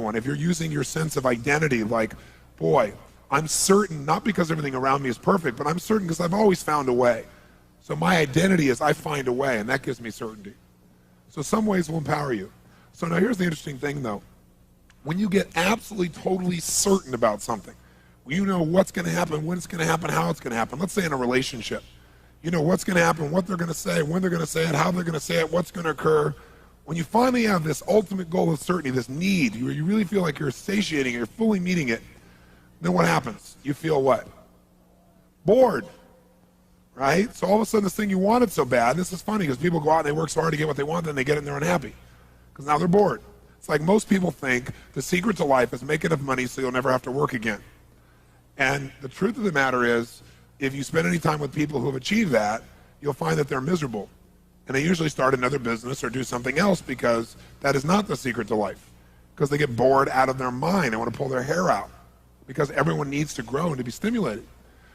one. If you're using your sense of identity, like, boy, I'm certain, not because everything around me is perfect, but I'm certain because I've always found a way. So my identity is I find a way, and that gives me certainty. So some ways will empower you. So now here's the interesting thing, though. When you get absolutely, totally certain about something, you know what's going to happen, when it's going to happen, how it's going to happen. Let's say in a relationship. You know what's going to happen, what they're going to say, when they're going to say it, how they're going to say it, what's going to occur. When you finally have this ultimate goal of certainty, this need, where you really feel like you're satiating, you're fully meeting it, then what happens? You feel what? Bored, right? So all of a sudden this thing you wanted so bad, this is funny because people go out and they work so hard to get what they want, then they get it and they're unhappy because now they're bored. It's like most people think the secret to life is make enough money so you'll never have to work again. And the truth of the matter is, if you spend any time with people who have achieved that, you'll find that they're miserable. And they usually start another business or do something else because that is not the secret to life. Because they get bored out of their mind and want to pull their hair out. Because everyone needs to grow and to be stimulated.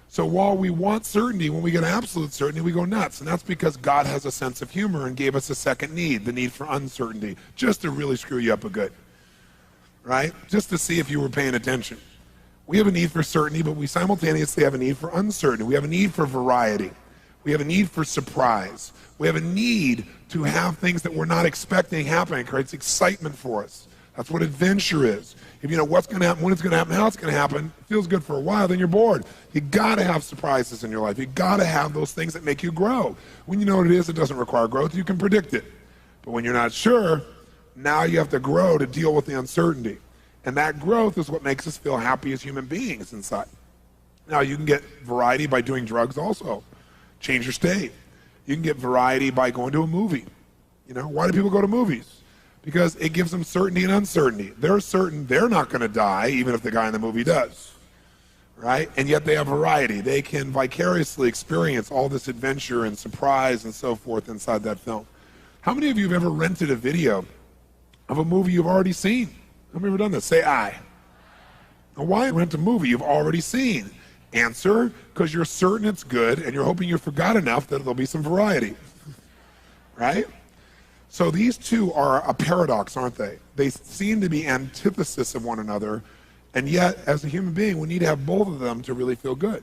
So while we want certainty, when we get absolute certainty, we go nuts. And that's because God has a sense of humor and gave us a second need, the need for uncertainty, just to really screw you up a good. Right? Just to see if you were paying attention. We have a need for certainty, but we simultaneously have a need for uncertainty. We have a need for variety. We have a need for surprise. We have a need to have things that we're not expecting happening. It creates excitement for us. That's what adventure is. If you know what's going to happen, when it's going to happen, how it's going to happen, it feels good for a while, then you're bored. You got to have surprises in your life. You got to have those things that make you grow. When you know what it is, it doesn't require growth. You can predict it. But when you're not sure, now you have to grow to deal with the uncertainty. And that growth is what makes us feel happy as human beings inside. Now, you can get variety by doing drugs also. Change your state. You can get variety by going to a movie. You know, why do people go to movies? Because it gives them certainty and uncertainty. They're certain they're not going to die, even if the guy in the movie does. Right? And yet they have variety. They can vicariously experience all this adventure and surprise and so forth inside that film. How many of you have ever rented a video of a movie you've already seen? Have you ever done this? Say aye. Now, why rent a movie you've already seen? Answer, because you're certain it's good and you're hoping you forgot enough that there'll be some variety. Right? So these two are a paradox, aren't they? They seem to be antithesis of one another, and yet, as a human being, we need to have both of them to really feel good.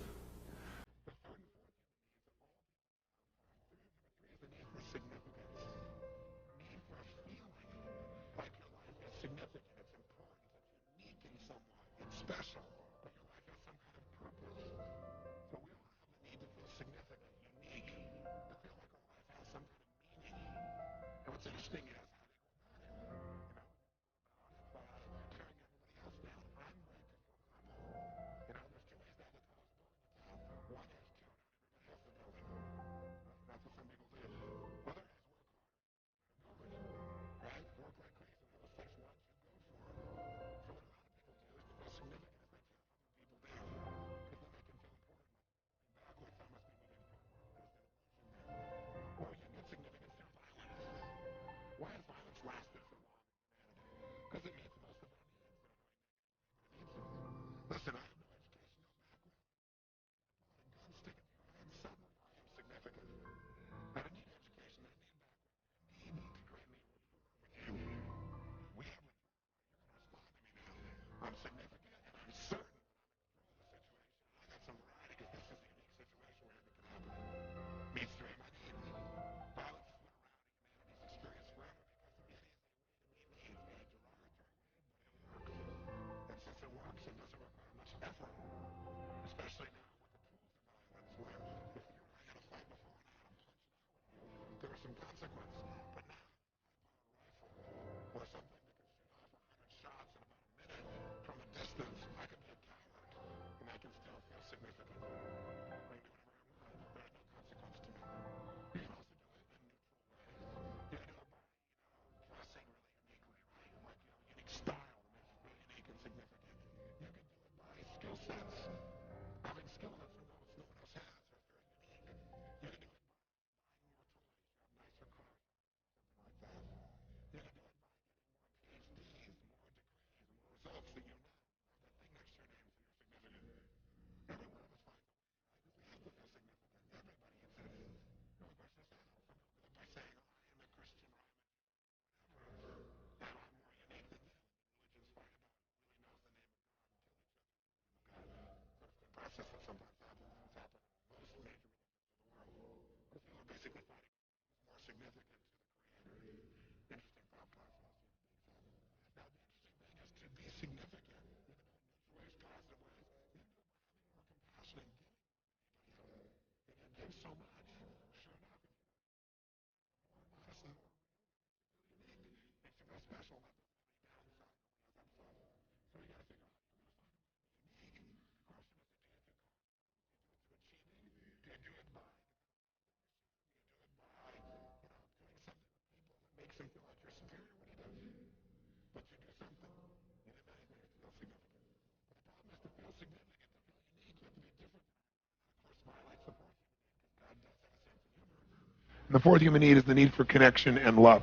And the fourth human need is the need for connection and love.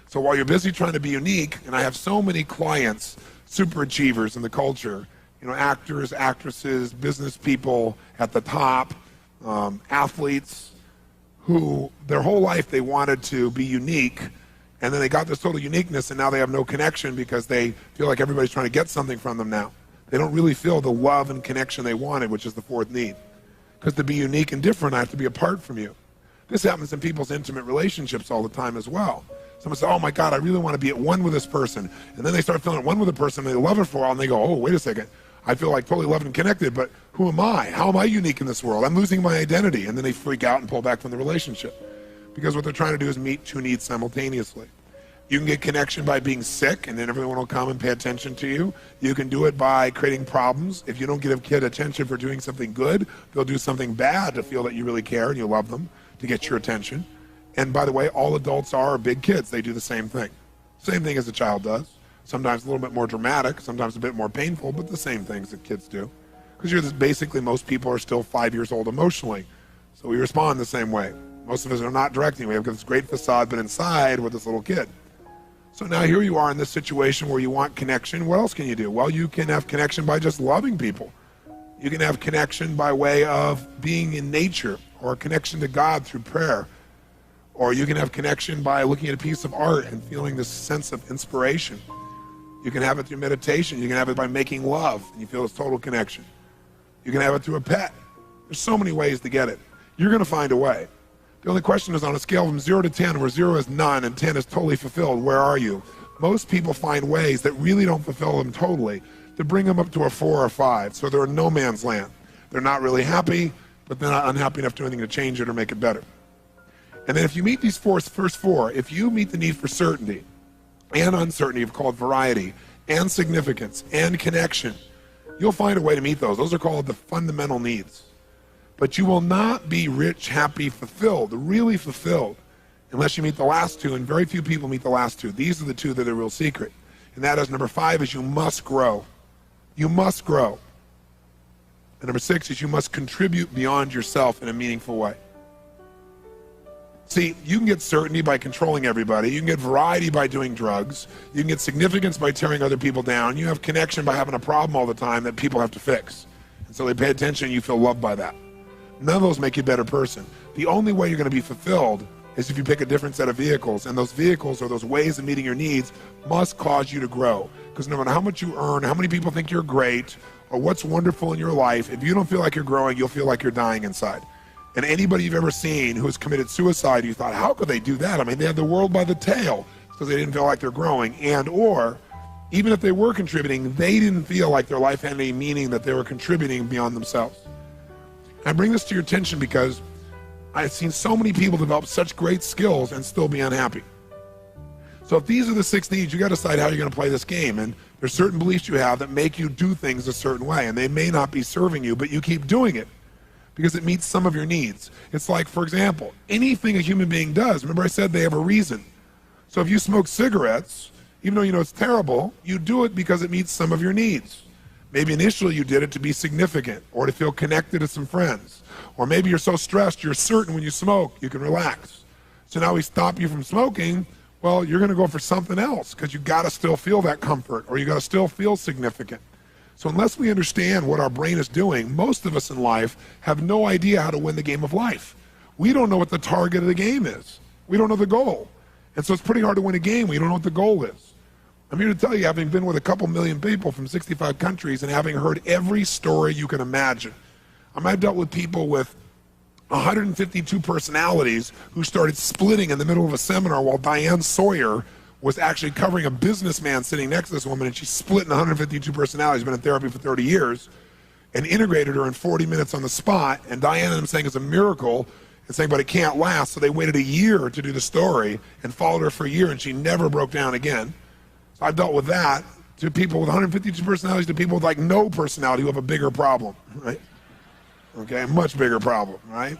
So while you're busy trying to be unique, and I have so many clients, super achievers in the culture, actors, actresses, business people at the top, athletes, who their whole life they wanted to be unique, and then they got this total uniqueness, and now they have no connection because they feel like everybody's trying to get something from them now. They don't really feel the love and connection they wanted, which is the fourth need. Because to be unique and different, I have to be apart from you. This happens in people's intimate relationships all the time as well. Someone says, oh my God, I really want to be at one with this person. And then they start feeling at one with a person, and they love it for a while, and they go, oh, wait a second. I feel like totally loved and connected, but who am I? How am I unique in this world? I'm losing my identity. And then they freak out and pull back from the relationship. Because what they're trying to do is meet two needs simultaneously. You can get connection by being sick, and then everyone will come and pay attention to you. You can do it by creating problems. If you don't give a kid attention for doing something good, they'll do something bad to feel that you really care and you love them, to get your attention. And by the way, all adults are big kids. They do the same thing. Same thing as a child does. Sometimes a little bit more dramatic, sometimes a bit more painful, but the same things that kids do. Because basically most people are still 5 years old emotionally. So we respond the same way. Most of us are not directing. We have this great facade, but inside we're this little kid. So now here you are in this situation where you want connection. What else can you do? Well, you can have connection by just loving people. You can have connection by way of being in nature, or connection to God through prayer. Or you can have connection by looking at a piece of art and feeling this sense of inspiration. You can have it through meditation. You can have it by making love, and you feel this total connection. You can have it through a pet. There's so many ways to get it. You're going to find a way. The only question is on a scale from 0 to 10, where 0 is none and 10 is totally fulfilled, where are you? Most people find ways that really don't fulfill them totally to bring them up to a 4 or 5. So they're in no man's land. They're not really happy, but they're not unhappy enough to do anything to change it or make it better. And then if you meet these first four, if you meet the need for certainty and uncertainty, called variety, and significance, and connection, you'll find a way to meet those. Those are called the fundamental needs. But you will not be rich, happy, fulfilled, really fulfilled, unless you meet the last two, and very few people meet the last two. These are the two that are the real secret. And that is, number 5 is you must grow. You must grow. And number 6 is you must contribute beyond yourself in a meaningful way. See, you can get certainty by controlling everybody. You can get variety by doing drugs. You can get significance by tearing other people down. You have connection by having a problem all the time that people have to fix. And so they pay attention and you feel loved by that. None of those make you a better person. The only way you're going to be fulfilled is if you pick a different set of vehicles. And those vehicles, or those ways of meeting your needs, must cause you to grow. Because no matter how much you earn, how many people think you're great, or what's wonderful in your life, if you don't feel like you're growing, you'll feel like you're dying inside. And anybody you've ever seen who has committed suicide, you thought, how could they do that? I mean, they had the world by the tail because they didn't feel like they're growing. And or, even if they were contributing, they didn't feel like their life had any meaning, that they were contributing beyond themselves. I bring this to your attention because I've seen so many people develop such great skills and still be unhappy. So if these are the 6 needs, you got to decide how you're going to play this game. And there's certain beliefs you have that make you do things a certain way, and they may not be serving you, but you keep doing it because it meets some of your needs. It's like, for example, anything a human being does, remember I said they have a reason. So if you smoke cigarettes, even though you know it's terrible, you do it because it meets some of your needs. Maybe initially you did it to be significant, or to feel connected to some friends. Or maybe you're so stressed, you're certain when you smoke, you can relax. So now we stop you from smoking, well, you're going to go for something else because you got to still feel that comfort, or you got to still feel significant. So unless we understand what our brain is doing, most of us in life have no idea how to win the game of life. We don't know what the target of the game is. We don't know the goal. And so it's pretty hard to win a game when you don't know what the goal is. I'm here to tell you, having been with a couple million people from 65 countries and having heard every story you can imagine. I've dealt with people with 152 personalities who started splitting in the middle of a seminar while Diane Sawyer was actually covering a businessman sitting next to this woman, and she split in 152 personalities, been in therapy for 30 years. and integrated her in 40 minutes on the spot. And Diane ended up saying it's a miracle and saying, but it can't last. So they waited a year to do the story and followed her for a year, and she never broke down again. So I've dealt with that, to people with 152 personalities, to people with like no personality who have a bigger problem, right? Okay, a much bigger problem, right?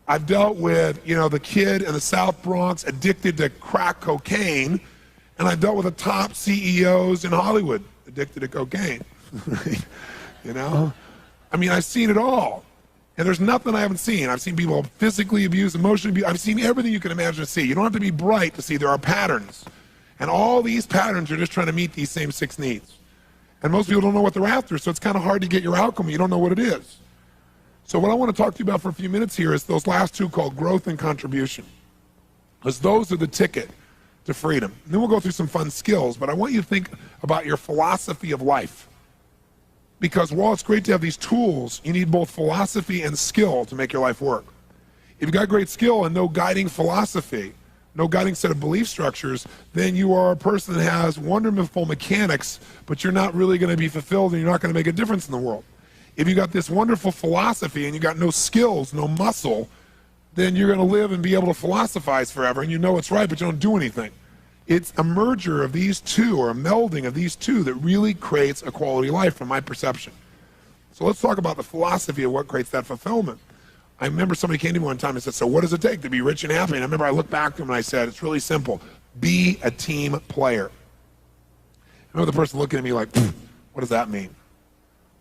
I've dealt with, the kid in the South Bronx addicted to crack cocaine, and I've dealt with the top CEOs in Hollywood addicted to cocaine. I mean, I've seen it all, and there's nothing I haven't seen. I've seen people physically abused, emotionally abused. I've seen everything you can imagine to see. You don't have to be bright to see there are patterns, and all these patterns are just trying to meet these same 6 needs. And most people don't know what they're after, so it's kind of hard to get your outcome when you don't know what it is. So what I want to talk to you about for a few minutes here is those last 2 called growth and contribution, because those are the ticket to freedom. And then we'll go through some fun skills, but I want you to think about your philosophy of life. Because while it's great to have these tools, you need both philosophy and skill to make your life work. If you've got great skill and no guiding philosophy, no guiding set of belief structures, then you are a person that has wonderful mechanics, but you're not really going to be fulfilled and you're not going to make a difference in the world. If you got this wonderful philosophy and you got no skills, no muscle, then you're going to live and be able to philosophize forever, and you know it's right, but you don't do anything. It's a merger of these two, or a melding of these two, that really creates a quality life from my perception. So let's talk about the philosophy of what creates that fulfillment. I remember somebody came to me one time and said, so what does it take to be rich and happy? And I remember I looked back to him and I said, it's really simple. Be a team player. I remember the person looking at me like, what does that mean?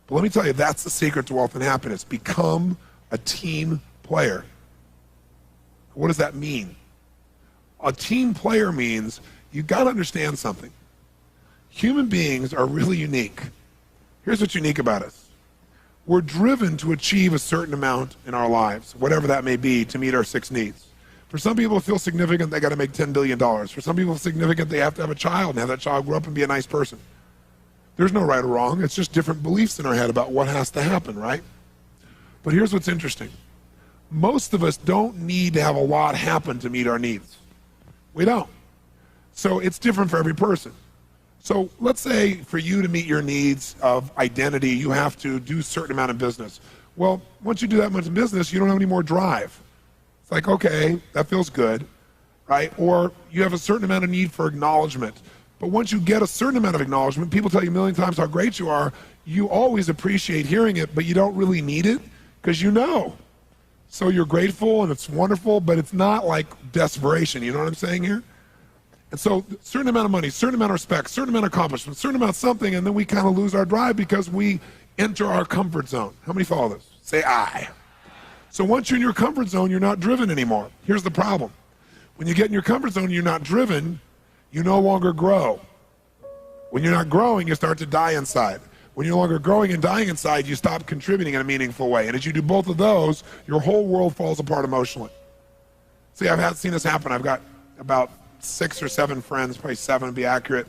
But let me tell you, that's the secret to wealth and happiness. Become a team player. What does that mean? A team player means you got to understand something. Human beings are really unique. Here's what's unique about us. We're driven to achieve a certain amount in our lives, whatever that may be, to meet our 6 needs. For some people, to feel significant, they got to make $10 billion. For some people, significant, they have to have a child and have that child grow up and be a nice person. There's no right or wrong. It's just different beliefs in our head about what has to happen, right? But here's what's interesting. Most of us don't need to have a lot happen to meet our needs. We don't. So it's different for every person. So let's say for you to meet your needs of identity, you have to do a certain amount of business. Well, once you do that much in business, you don't have any more drive. It's like, okay, that feels good, right? Or you have a certain amount of need for acknowledgement. But once you get a certain amount of acknowledgement, people tell you a million times how great you are, you always appreciate hearing it, but you don't really need it because you know. So you're grateful and it's wonderful, but it's not like desperation. You know what I'm saying here? And so certain amount of money, certain amount of respect, certain amount of accomplishment, certain amount of something, and then we kind of lose our drive because we enter our comfort zone. How many follow this? Say I. So once you're in your comfort zone, you're not driven anymore. Here's the problem. When you get in your comfort zone, you're not driven, you no longer grow. When you're not growing, you start to die inside. When you're no longer growing and dying inside, you stop contributing in a meaningful way. And as you do both of those, your whole world falls apart emotionally. See, I've seen this happen. I've got about 6 or 7 friends, probably 7 to be accurate,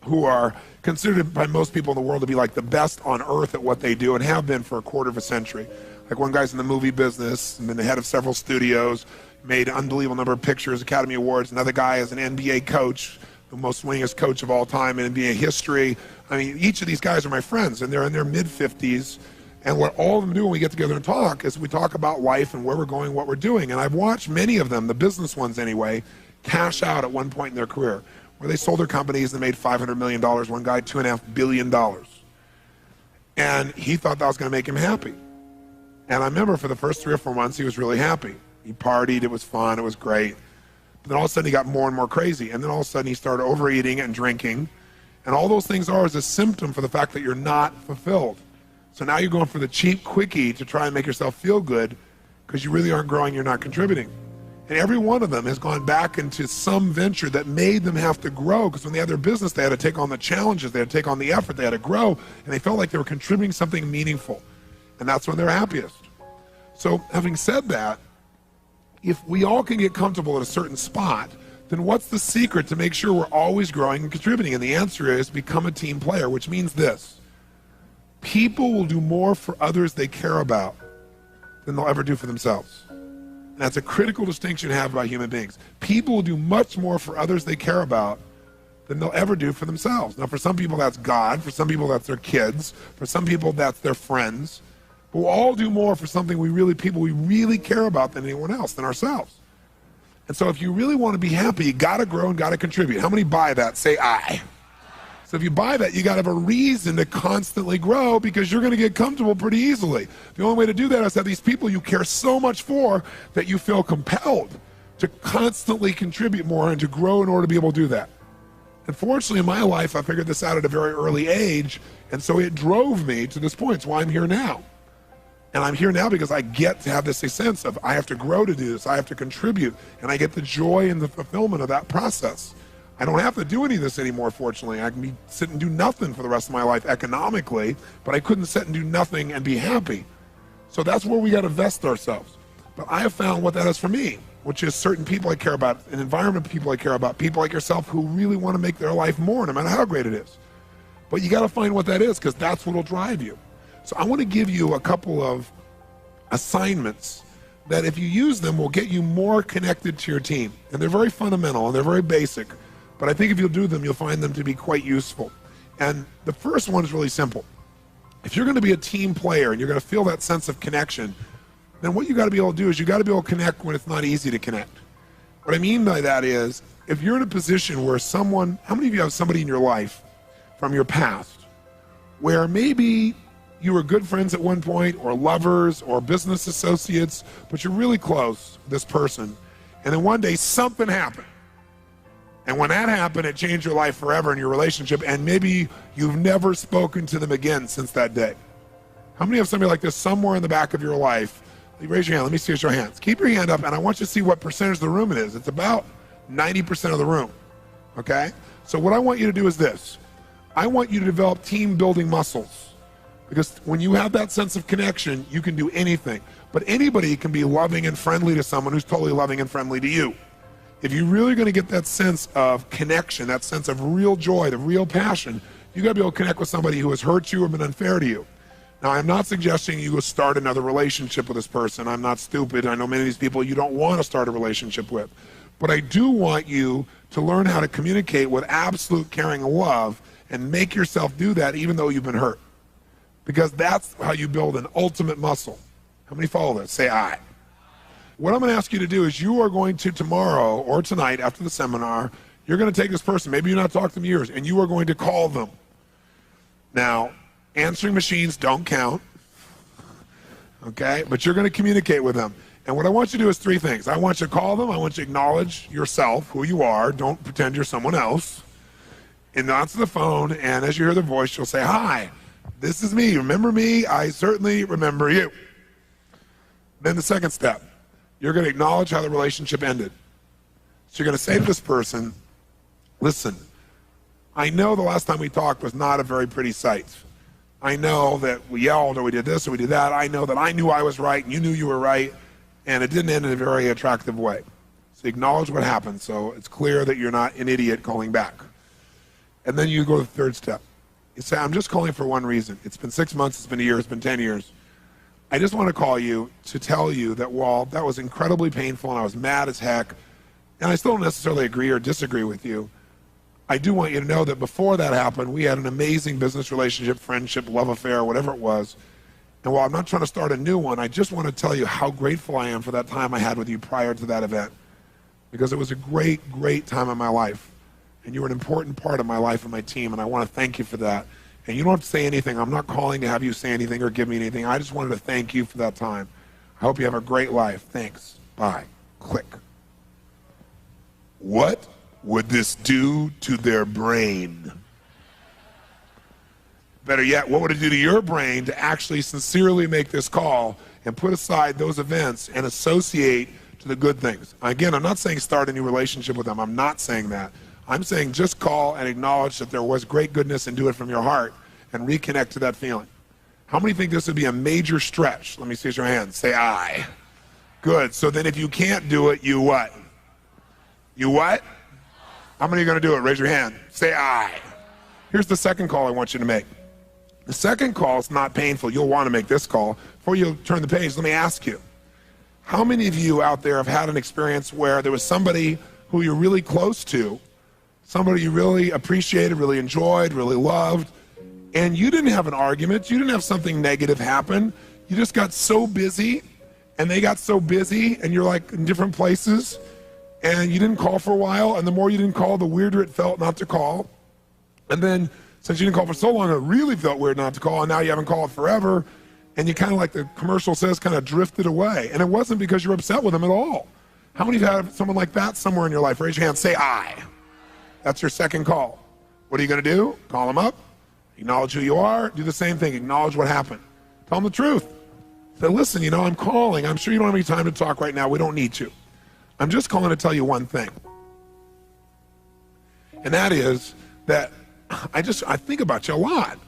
who are considered by most people in the world to be like the best on earth at what they do and have been for a quarter of a century. Like one guy's in the movie business, been the head of several studios, made an unbelievable number of pictures, Academy Awards. Another guy is an NBA coach, the most winningest coach of all time in NBA history. I mean, each of these guys are my friends, and they're in their mid-50s. And what all of them do when we get together and talk is we talk about life and where we're going, what we're doing. And I've watched many of them, the business ones anyway, cash out at one point in their career, where they sold their companies and made $500 million. One guy, $2.5 billion. And he thought that was going to make him happy. And I remember for the first 3 or 4 months, he was really happy. He partied, it was fun, it was great. But then all of a sudden he got more and more crazy. And then all of a sudden he started overeating and drinking. And all those things are as a symptom for the fact that you're not fulfilled. So now you're going for the cheap quickie to try and make yourself feel good because you really aren't growing, you're not contributing. And every one of them has gone back into some venture that made them have to grow, because when they had their business, they had to take on the challenges, they had to take on the effort, they had to grow, and they felt like they were contributing something meaningful. And that's when they're happiest. So having said that, if we all can get comfortable at a certain spot, then what's the secret to make sure we're always growing and contributing? And the answer is become a team player, which means this. People will do more for others they care about than they'll ever do for themselves. And that's a critical distinction to have about human beings. People will do much more for others they care about than they'll ever do for themselves. Now, for some people that's God, for some people that's their kids, for some people that's their friends. But we'll all do more for something people we really care about than anyone else, than ourselves. And so if you really want to be happy, you gotta grow and gotta contribute. How many buy that? Say I. So if you buy that, you gotta have a reason to constantly grow, because you're gonna get comfortable pretty easily. The only way to do that is have these people you care so much for that you feel compelled to constantly contribute more and to grow in order to be able to do that. Unfortunately, in my life, I figured this out at a very early age, and so it drove me to this point. It's why I'm here now. And I'm here now because I get to have this sense of I have to grow to do this, I have to contribute, and I get the joy and the fulfillment of that process. I don't have to do any of this anymore, fortunately. I can sit and do nothing for the rest of my life economically, but I couldn't sit and do nothing and be happy. So that's where we got to vest ourselves. But I have found what that is for me, which is certain people I care about, an environment of people I care about, people like yourself who really want to make their life more, no matter how great it is. But you got to find what that is, because that's what will drive you. So I want to give you a couple of assignments that, if you use them, will get you more connected to your team. And they're very fundamental and they're very basic, but I think if you'll do them, you'll find them to be quite useful. And the first one is really simple. If you're going to be a team player and you're going to feel that sense of connection, then what you got to be able to do is you got to be able to connect when it's not easy to connect. What I mean by that is, if you're in a position where someone, how many of you have somebody in your life from your past where maybe you were good friends at one point, or lovers, or business associates, but you're really close with this person, and then one day something happened. And when that happened, it changed your life forever in your relationship, and maybe you've never spoken to them again since that day. How many have somebody like this somewhere in the back of your life? Raise your hand. Let me see your hands. Keep your hand up, and I want you to see what percentage of the room it is. It's about 90% of the room, okay? So what I want you to do is this. I want you to develop team-building muscles, because when you have that sense of connection, you can do anything. But anybody can be loving and friendly to someone who's totally loving and friendly to you. If you're really going to get that sense of connection, that sense of real joy, the real passion, you got to be able to connect with somebody who has hurt you or been unfair to you. Now, I'm not suggesting you go start another relationship with this person. I'm not stupid. I know many of these people you don't want to start a relationship with. But I do want you to learn how to communicate with absolute caring and love, and make yourself do that even though you've been hurt. Because that's how you build an ultimate muscle. How many follow this? Say I. What I'm going to ask you to do is, you are going to tomorrow or tonight after the seminar, you're going to take this person, maybe you've not talked to them in years, and you are going to call them. Now, answering machines don't count, okay? But you're going to communicate with them. And what I want you to do is three things. I want you to call them. I want you to acknowledge yourself, who you are. Don't pretend you're someone else. And answer the phone, and as you hear the voice, you'll say, hi, this is me. Remember me? I certainly remember you. Then the second step, you're going to acknowledge how the relationship ended. So you're going to say to this person, listen, I know the last time we talked was not a very pretty sight. I know that we yelled or we did this or we did that. I know that I knew I was right and you knew you were right, and it didn't end in a very attractive way. So acknowledge what happened, so it's clear that you're not an idiot calling back. And then you go to the third step. You say, I'm just calling for one reason. It's been 6 months, it's been a year, it's been 10 years. I just want to call you to tell you that while that was incredibly painful and I was mad as heck, and I still don't necessarily agree or disagree with you, I do want you to know that before that happened, we had an amazing business relationship, friendship, love affair, whatever it was. And while I'm not trying to start a new one, I just want to tell you how grateful I am for that time I had with you prior to that event. Because it was a great, great time in my life. And you were an important part of my life and my team, and I want to thank you for that. And you don't have to say anything. I'm not calling to have you say anything or give me anything. I just wanted to thank you for that time. I hope you have a great life. Thanks. Bye. Click. What would this do to their brain? Better yet, what would it do to your brain to actually sincerely make this call and put aside those events and associate to the good things? Again, I'm not saying start a new relationship with them. I'm not saying that. I'm saying just call and acknowledge that there was great goodness and do it from your heart and reconnect to that feeling. How many think this would be a major stretch? Let me see your hands. Say I. Good. So then if you can't do it, you what? You what? How many are going to do it? Raise your hand. Say I. Here's the second call I want you to make. The second call is not painful. You'll want to make this call. Before you turn the page, let me ask you, how many of you out there have had an experience where there was somebody who you're really close to somebody you really appreciated, really enjoyed, really loved, and you didn't have an argument, you didn't have something negative happen, you just got so busy, and they got so busy, and you're like in different places, and you didn't call for a while, and the more you didn't call, the weirder it felt not to call. And then, since you didn't call for so long, it really felt weird not to call, and now you haven't called forever, and you kind of, like the commercial says, kind of drifted away. And it wasn't because you were upset with them at all. How many of you have someone like that somewhere in your life? Raise your hand, say I. That's your second call. What are you gonna do? Call them up, acknowledge who you are, do the same thing, acknowledge what happened. Tell them the truth. Say, listen, you know, I'm calling. I'm sure you don't have any time to talk right now. We don't need to. I'm just calling to tell you one thing. And that is that I think about you a lot.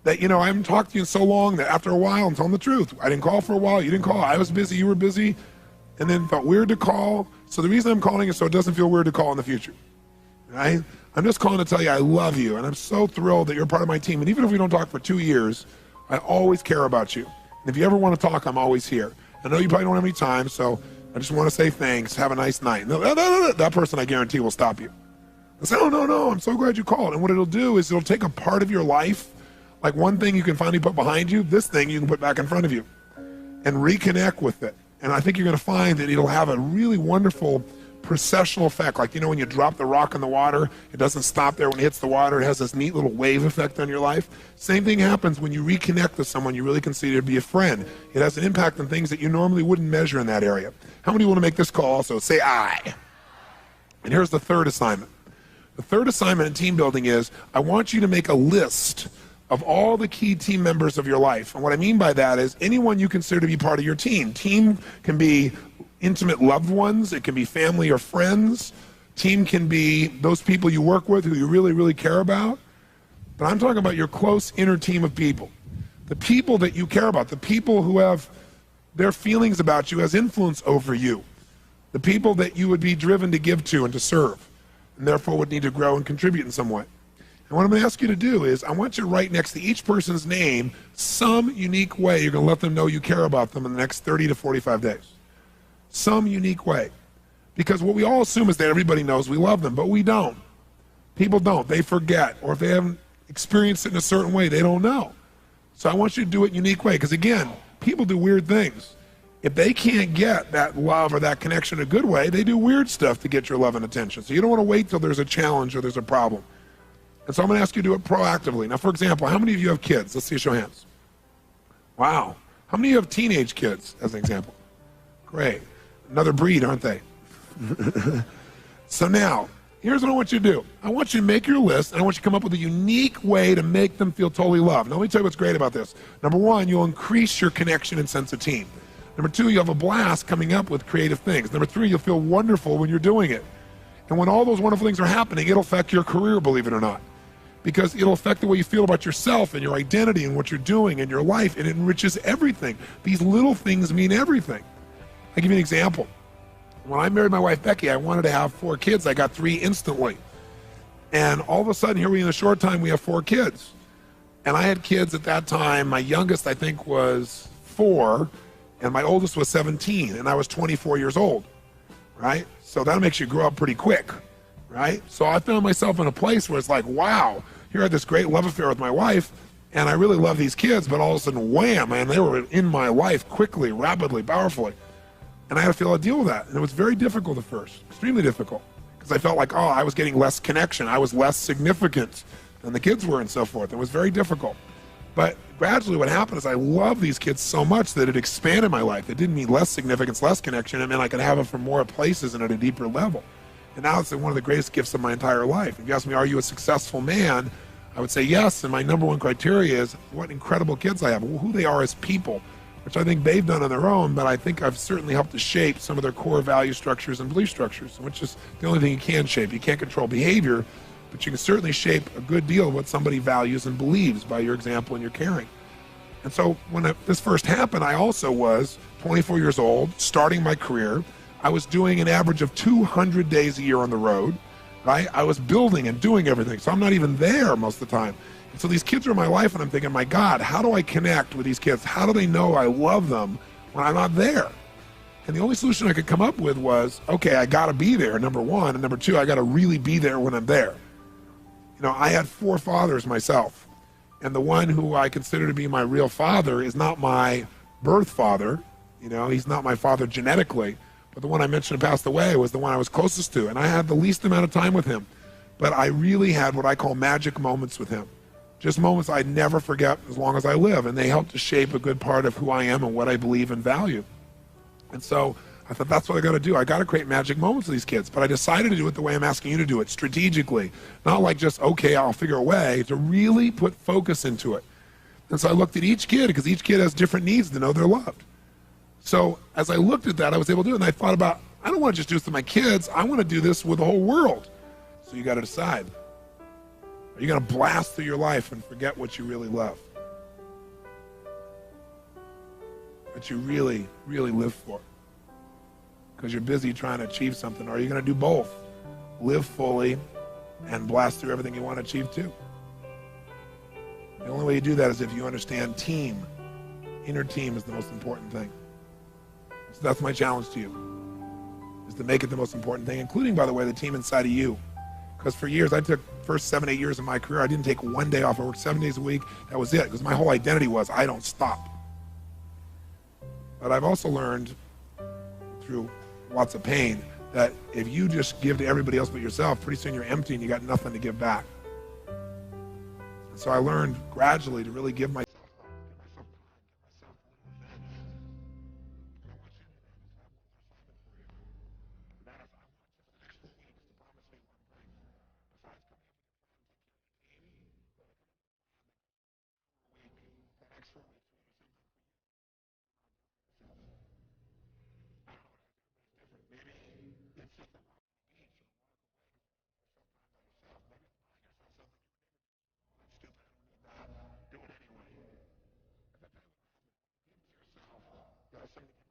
That, you know, I haven't talked to you in so long that after a while, I'm telling the truth. I didn't call for a while, you didn't call. I was busy, you were busy, and then felt weird to call. So the reason I'm calling is so it doesn't feel weird to call in the future, right? I'm just calling to tell you I love you, and I'm so thrilled that you're part of my team. And even if we don't talk for 2 years, I always care about you. And if you ever want to talk, I'm always here. I know you probably don't have any time, so I just want to say thanks, have a nice night. No, that person I guarantee will stop you. I say, oh, no, I'm so glad you called. And what it'll do is it'll take a part of your life, like one thing you can finally put behind you, this thing you can put back in front of you, and reconnect with it. And I think you're going to find that it'll have a really wonderful processional effect. Like, you know, when you drop the rock in the water, it doesn't stop there when it hits the water. It has this neat little wave effect on your life. Same thing happens when you reconnect with someone you really consider to be a friend. It has an impact on things that you normally wouldn't measure in that area. How many want to make this call also? Say I. And here's the third assignment. The third assignment in team building is I want you to make a list of all the key team members of your life. And what I mean by that is anyone you consider to be part of your team. Team can be intimate loved ones, it can be family or friends. Team can be those people you work with who you really, really care about. But I'm talking about your close inner team of people. The people that you care about, the people who have their feelings about you as influence over you. The people that you would be driven to give to and to serve, and therefore would need to grow and contribute in some way. And what I'm going to ask you to do is I want you to write next to each person's name some unique way you're going to let them know you care about them in the next 30 to 45 days. Some unique way. Because what we all assume is that everybody knows we love them, but we don't. People don't. They forget. Or if they haven't experienced it in a certain way, they don't know. So I want you to do it a unique way. Because again, people do weird things. If they can't get that love or that connection a good way, they do weird stuff to get your love and attention. So you don't want to wait till there's a challenge or there's a problem. And so I'm going to ask you to do it proactively. Now, for example, how many of you have kids? Let's see a show of hands. Wow. How many of you have teenage kids, as an example? Great. Another breed, aren't they? So now, here's what I want you to do. I want you to make your list, and I want you to come up with a unique way to make them feel totally loved. Now, let me tell you what's great about this. Number one, you'll increase your connection and sense of team. Number two, you'll have a blast coming up with creative things. Number three, you'll feel wonderful when you're doing it. And when all those wonderful things are happening, it'll affect your career, believe it or not. Because it'll affect the way you feel about yourself and your identity and what you're doing in your life, and it enriches everything. These little things mean everything. I'll give you an example. When I married my wife, Becky, I wanted to have 4 kids. I got 3 instantly. And all of a sudden, here we in a short time, we have 4 kids. And I had kids at that time. My youngest, I think, was 4, and my oldest was 17, and I was 24 years old, right? So that makes you grow up pretty quick, right? So I found myself in a place where it's like, wow, here I had this great love affair with my wife, and I really love these kids, but all of a sudden, wham, man, they were in my life quickly, rapidly, powerfully. And I had to feel a deal with that. And it was very difficult at first, extremely difficult, because I felt like, oh, I was getting less connection. I was less significant than the kids were and so forth. It was very difficult. But gradually what happened is I love these kids so much that it expanded my life. It didn't mean less significance, less connection. It meant I could have them from more places and at a deeper level. And now it's one of the greatest gifts of my entire life. If you ask me, are you a successful man? I would say yes. And my number one criteria is what incredible kids I have, who they are as people, which I think they've done on their own, but I think I've certainly helped to shape some of their core value structures and belief structures, which is the only thing you can shape. You can't control behavior, but you can certainly shape a good deal of what somebody values and believes by your example and your caring. And so when this first happened, I also was 24 years old, starting my career. I was doing an average of 200 days a year on the road, right? I was building and doing everything, so I'm not even there most of the time. And so these kids are in my life, and I'm thinking, my God, how do I connect with these kids? How do they know I love them when I'm not there? And the only solution I could come up with was, okay, I got to be there, number one. And number two, I got to really be there when I'm there. You know, I had 4 fathers myself. And the one who I consider to be my real father is not my birth father. You know, he's not my father genetically. But the one I mentioned who passed away was the one I was closest to. And I had the least amount of time with him. But I really had what I call magic moments with him. Just moments I'd never forget as long as I live. And they helped to shape a good part of who I am and what I believe and value. And so I thought, that's what I got to do. I got to create magic moments with these kids. But I decided to do it the way I'm asking you to do it, strategically. Not like just, okay, I'll figure a way, to really put focus into it. And so I looked at each kid, because each kid has different needs to know they're loved. So as I looked at that, I was able to do it. And I thought about, I don't want to just do this with my kids. I want to do this with the whole world. So you got to decide. Are you going to blast through your life and forget what you really love? What you really, really live for? Because you're busy trying to achieve something. Or are you going to do both? Live fully and blast through everything you want to achieve too. The only way you do that is if you understand team. Inner team is the most important thing. So that's my challenge to you, is to make it the most important thing, including, by the way, the team inside of you. Because for years, I took first 7, 8 years of my career, I didn't take one day off. I worked 7 days a week. That was it, because my whole identity was, I don't stop. But I've also learned through lots of pain that if you just give to everybody else but yourself, pretty soon you're empty and you got nothing to give back. And so I learned gradually to really give myself time. Do it anyway. If I tell you what happens, give to yourself. You gotta